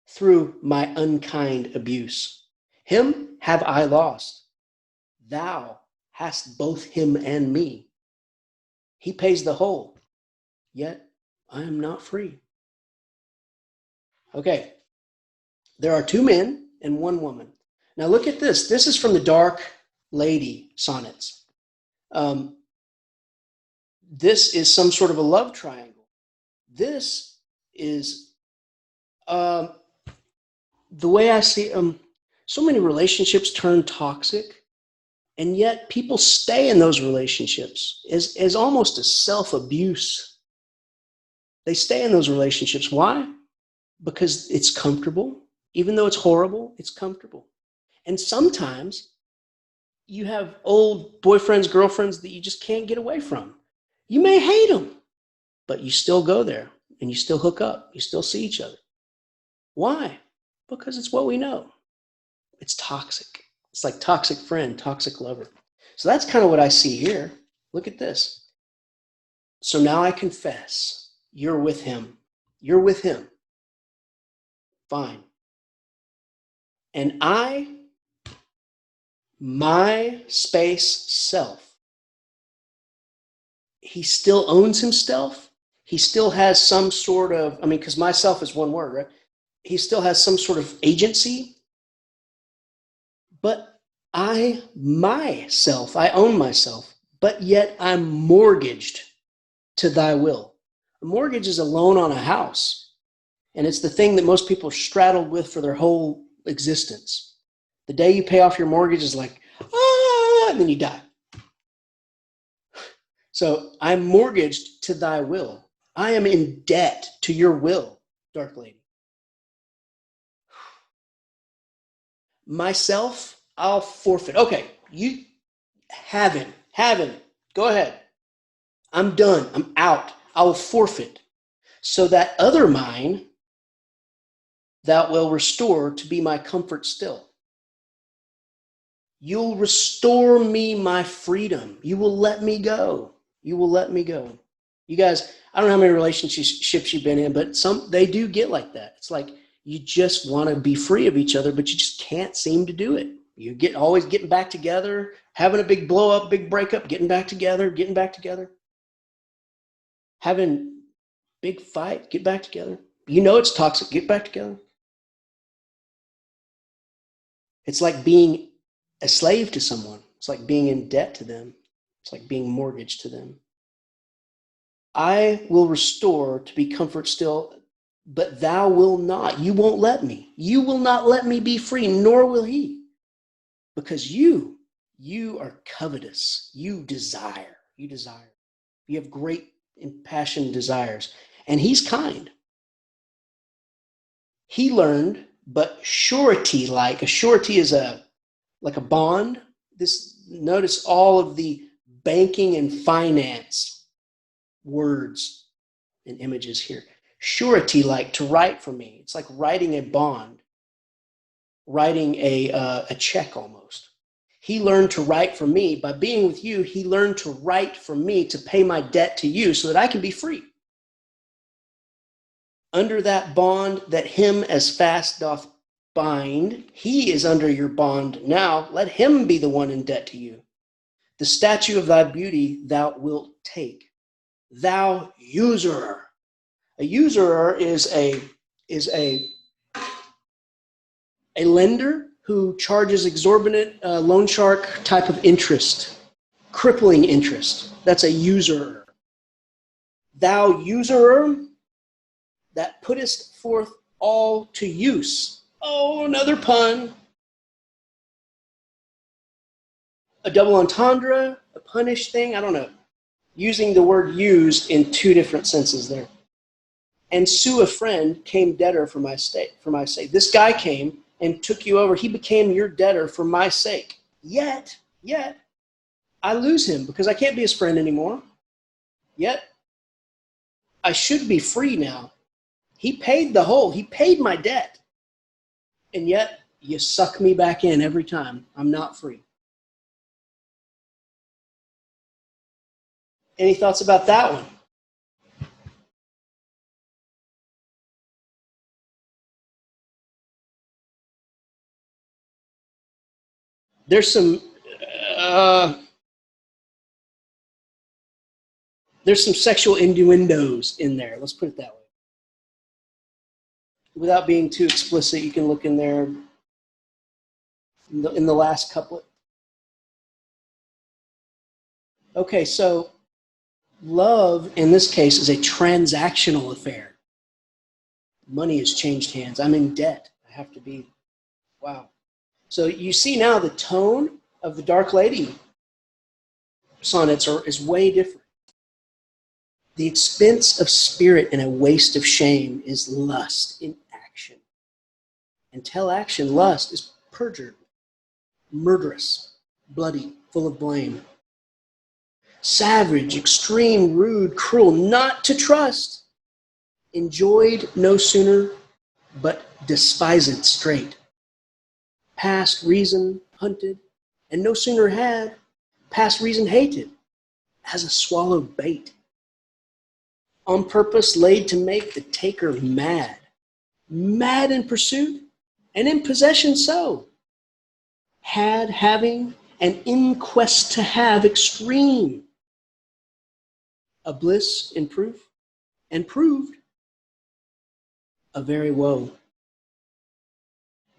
through my unkind abuse. Him have I lost, thou hast both him and me. He pays the whole, yet I am not free. Okay, there are 2 men and 1 woman. Now look at this. This is from the Dark Lady Sonnets. This is some sort of a love triangle. This is, the way I see so many relationships turn toxic, and yet people stay in those relationships as almost a self-abuse. They stay in those relationships. Why? Because it's comfortable. Even though it's horrible, it's comfortable. And sometimes you have old boyfriends, girlfriends that you just can't get away from. You may hate them, but you still go there and you still hook up. You still see each other. Why? Because it's what we know. It's toxic. It's like toxic friend, toxic lover. So that's kind of what I see here. Look at this. So now I confess, you're with him. You're with him. Fine. And I, my space self, he still owns himself. He still has some sort of, because myself is one word, right? He still has some sort of agency. But I, myself, I own myself, but yet I'm mortgaged to thy will. A mortgage is a loan on a house. And it's the thing that most people straddle with for their whole existence. The day you pay off your mortgage is like, and then you die. So I'm mortgaged to thy will. I am in debt to your will, Dark Lady. Myself, I'll forfeit. Okay, you have him. Go ahead. I'm done. I'm out. I will forfeit. So that other mine thou will restore to be my comfort still. You'll restore me my freedom. You will let me go. You will let me go. You guys, I don't know how many relationships you've been in, but they do get like that. It's like you just want to be free of each other, but you just can't seem to do it. You always getting back together, having a big blow up, big breakup, getting back together, having big fight, get back together. You know it's toxic, get back together. It's like being a slave to someone. It's like being in debt to them. It's like being mortgaged to them. I will restore to be comfort still, but thou will not. You won't let me. You will not let me be free, nor will he. Because you are covetous. You desire. You have great impassioned desires. And he's kind. He learned, but surety like. A surety is like a bond. Notice all of the banking and finance words and images here. Surety like, to write for me. It's like writing a bond, writing a check almost. He learned to write for me. By being with you, he learned to write for me to pay my debt to you so that I can be free. Under that bond that him as fast doth bind, he is under your bond now. Let him be the one in debt to you. The statue of thy beauty thou wilt take. Thou usurer. A usurer is a A lender who charges exorbitant loan shark type of interest, crippling interest. That's a usurer. Thou usurer, that puttest forth all to use. Oh, another pun. A double entendre, a punish thing, I don't know. Using the word use in two different senses there. And sue a friend, came debtor for my sake. This guy came and took you over. He became your debtor for my sake. Yet, I lose him because I can't be his friend anymore. Yet, I should be free now. He paid my debt. And yet, you suck me back in every time. I'm not free. Any thoughts about that one? There's some sexual innuendos in there. Let's put it that way. Without being too explicit, you can look in there in the last couplet. Okay, so love in this case is a transactional affair. Money has changed hands. I'm in debt. I have to be, wow. So you see now the tone of the Dark Lady sonnets is way different. The expense of spirit and a waste of shame is lust in action. Until action, lust is perjured, murderous, bloody, full of blame. Savage, extreme, rude, cruel, not to trust. Enjoyed no sooner, but despised straight. Past reason hunted, and no sooner had, past reason hated, as a swallowed bait. On purpose laid to make the taker mad. Mad in pursuit, and in possession so. Having, and in quest to have extreme. A bliss in proof, and proved a very woe.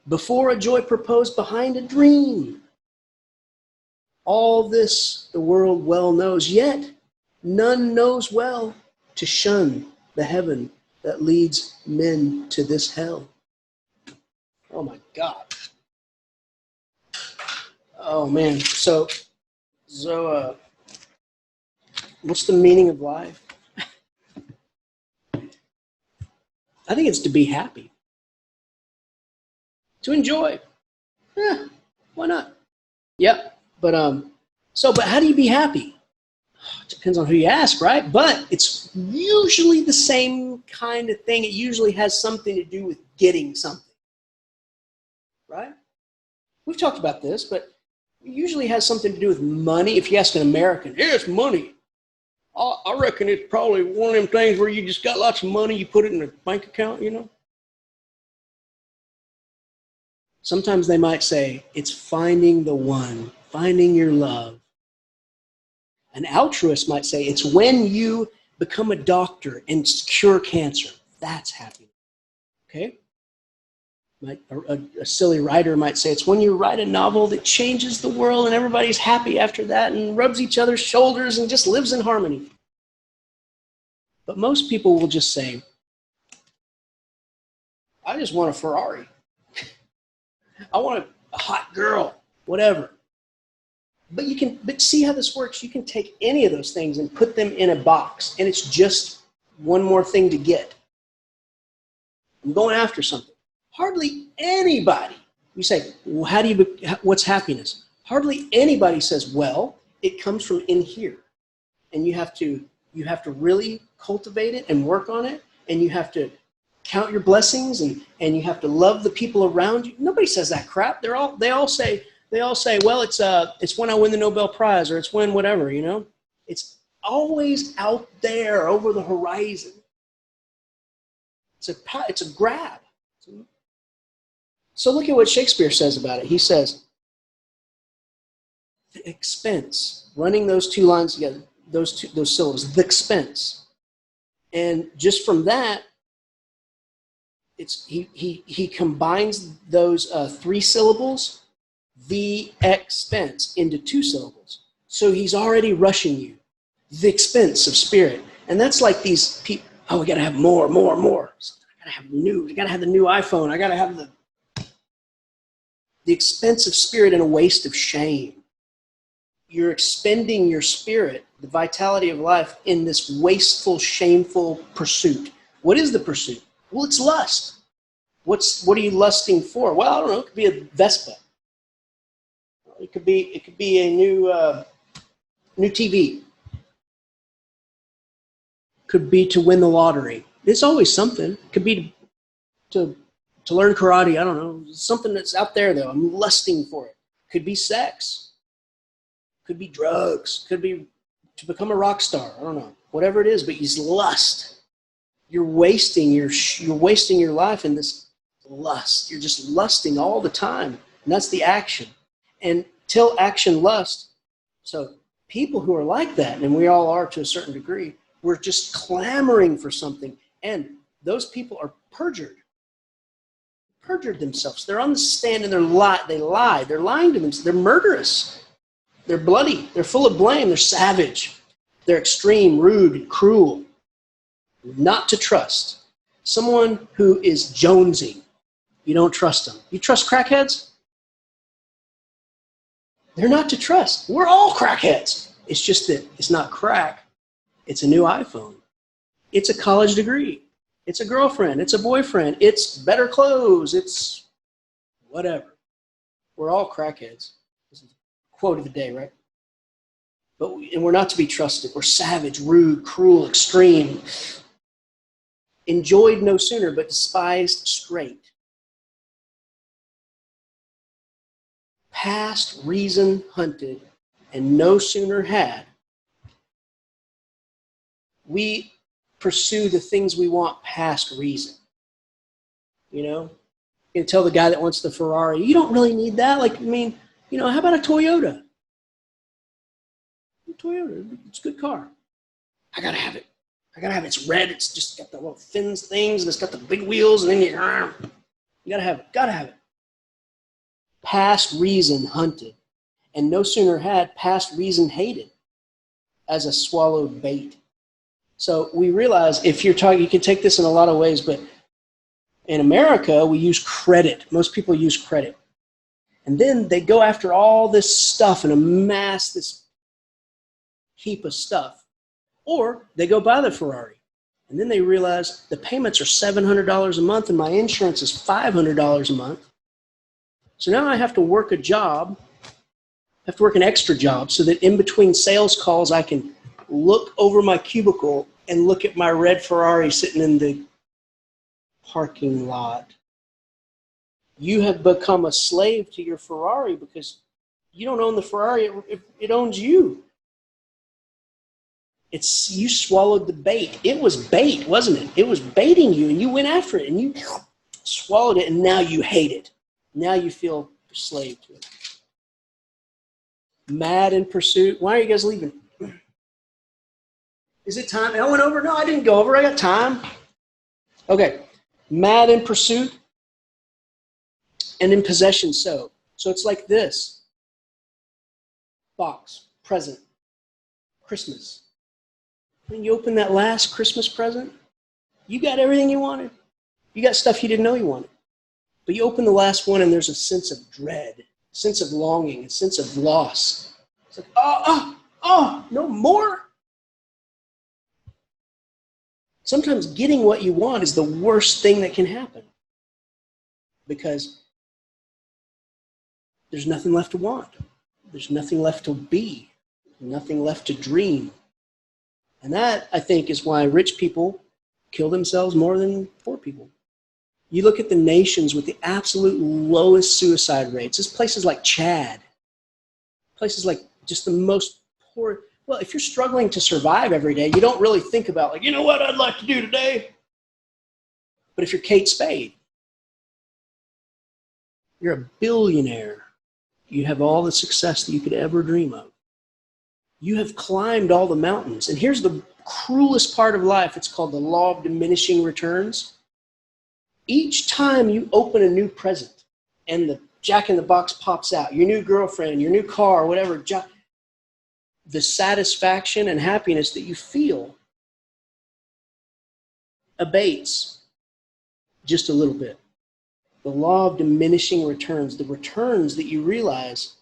Before a joy proposed behind a dream. All this the world well knows, yet none knows well to shun the heaven that leads men to this hell. Oh my God. Oh man, so what's the meaning of life? I think it's to be happy. To enjoy. Why not? Yep. But how do you be happy? Depends on who you ask, right? But it's usually the same kind of thing. It usually has something to do with getting something. Right? We've talked about this, but it usually has something to do with money. If you ask an American, yeah, it's money. I reckon it's probably one of them things where you just got lots of money, you put it in a bank account, you know? Sometimes they might say, it's finding the one, finding your love. An altruist might say, it's when you become a doctor and cure cancer. That's happiness. Okay? A silly writer might say, it's when you write a novel that changes the world and everybody's happy after that and rubs each other's shoulders and just lives in harmony. But most people will just say, I just want a Ferrari. I want a hot girl, whatever. But see how this works. You can take any of those things and put them in a box, and it's just one more thing to get. I'm going after something. Hardly anybody, you say, well, what's happiness? Hardly anybody says, well, it comes from in here. And you have to really cultivate it and work on it, and you have to count your blessings, and you have to love the people around you. Nobody says that crap. They all say, well, it's when I win the Nobel Prize, or it's when whatever, you know. It's always out there over the horizon. It's a grab. So look at what Shakespeare says about it. He says, the expense, running those two lines together, those syllables, the expense. And just from that, he combines those three syllables, the expense, into two syllables. So he's already rushing you. The expense of spirit. And that's like these people, oh, we got to have more. I got to have new. I got to have the new iPhone. I got to have the expense of spirit and a waste of shame. You're expending your spirit, the vitality of life, in this wasteful, shameful pursuit. What is the pursuit? Well, it's lust. What are you lusting for? Well, I don't know. It could be a Vespa. It could be a new TV. Could be to win the lottery. It's always something. Could be to learn karate. I don't know. Something that's out there, though. I'm lusting for it. Could be sex. Could be drugs. Could be to become a rock star. I don't know. Whatever it is, but it's lust. You're wasting your life in this lust. You're just lusting all the time. And that's the action. And till action lust. So people who are like that, and we all are to a certain degree, we're just clamoring for something. And those people are perjured themselves. They're on the stand and they lie. They're lying to themselves. They're murderous. They're bloody. They're full of blame. They're savage. They're extreme, rude, and cruel. Not to trust. Someone who is jonesing, you don't trust them. You trust crackheads? They're not to trust. We're all crackheads. It's just that it's not crack. It's a new iPhone. It's a college degree. It's a girlfriend. It's a boyfriend. It's better clothes. It's whatever. We're all crackheads. This is a quote of the day, right? And we're not to be trusted. We're savage, rude, cruel, extreme. Enjoyed no sooner, but despised straight. Past reason hunted, and no sooner had. We pursue the things we want past reason. You know? You can tell the guy that wants the Ferrari, you don't really need that. Like, I mean, you know, how about a Toyota? Toyota, it's a good car. I gotta have it. It's red. It's just got the little thin things, and it's got the big wheels, and then you gotta have it. Gotta have it. Past reason hunted, and no sooner had past reason hated, as a swallowed bait. So we realize if you're talking, you can take this in a lot of ways, but in America we use credit. Most people use credit, and then they go after all this stuff and amass this heap of stuff, or they go buy the Ferrari, and then they realize the payments are $700 a month and my insurance is $500 a month. So now I have to work a job, an extra job, so that in between sales calls I can look over my cubicle and look at my red Ferrari sitting in the parking lot. You have become a slave to your Ferrari because you don't own the Ferrari, it owns you. You swallowed the bait. It was bait, wasn't it? It was baiting you, and you went after it, and you swallowed it, and now you hate it. Now you feel a slave to it. Mad in pursuit. Why are you guys leaving? Is it time? I went over? No, I didn't go over. I got time. Okay. Mad in pursuit and in possession so. So it's like this. Box, present, Christmas. When you open that last Christmas present, you got everything you wanted. You got stuff you didn't know you wanted. But you open the last one and there's a sense of dread, a sense of longing, a sense of loss. It's like, oh, no more. Sometimes getting what you want is the worst thing that can happen because there's nothing left to want. There's nothing left to be, nothing left to dream. And that, I think, is why rich people kill themselves more than poor people. You look at the nations with the absolute lowest suicide rates. It's places like Chad, places like just the most poor. Well, if you're struggling to survive every day, you don't really think about, like, you know what I'd like to do today? But if you're Kate Spade, you're a billionaire. You have all the success that you could ever dream of. You have climbed all the mountains. And here's the cruelest part of life. It's called the law of diminishing returns. Each time you open a new present and the Jack in the Box pops out, your new girlfriend, your new car, whatever, the satisfaction and happiness that you feel abates just a little bit. The law of diminishing returns, the returns that you realize,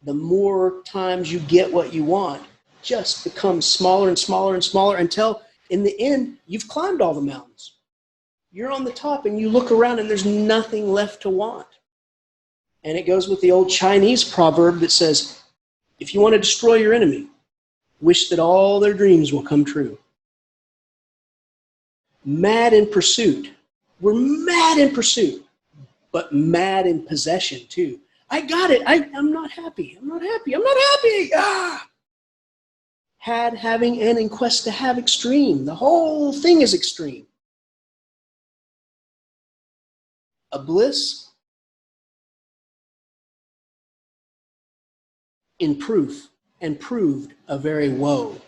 the more times you get what you want, just becomes smaller and smaller and smaller until in the end, you've climbed all the mountains. You're on the top and you look around and there's nothing left to want. And it goes with the old Chinese proverb that says, if you want to destroy your enemy, wish that all their dreams will come true. Mad in pursuit. We're mad in pursuit, but mad in possession too. I got it. I'm not happy. I'm not happy. I'm not happy. Had, having, and in quest to have extreme. The whole thing is extreme. A bliss in proof, and proved a very woe.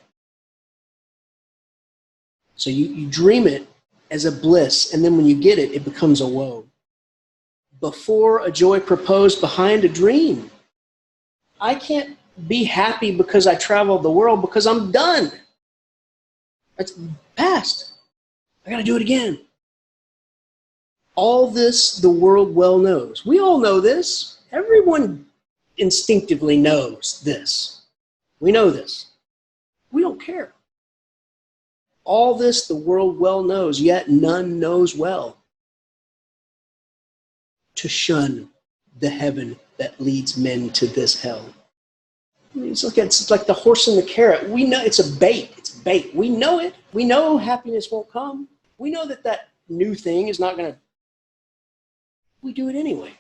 So you dream it as a bliss, and then when you get it, it becomes a woe. Before a joy proposed behind a dream. I can't be happy because I traveled the world because I'm done. That's past. I got to do it again. All this the world well knows. We all know this. Everyone instinctively knows this. We know this. We don't care. All this the world well knows, yet none knows well. To shun the heaven that leads men to this hell. I mean, it's like the horse and the carrot. We know it's a bait. It's bait. We know it. We know happiness won't come. We know that new thing is not going to. We do it anyway.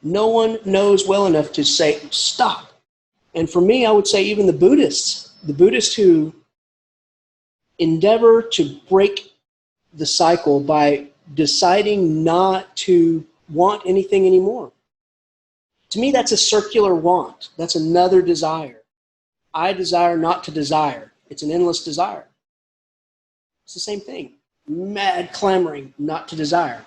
No one knows well enough to say, stop. And for me, I would say even the Buddhists who endeavor to break the cycle by deciding not to want anything anymore. To me, that's a circular want. That's another desire. I desire not to desire. It's an endless desire. It's the same thing. Mad clamoring not to desire.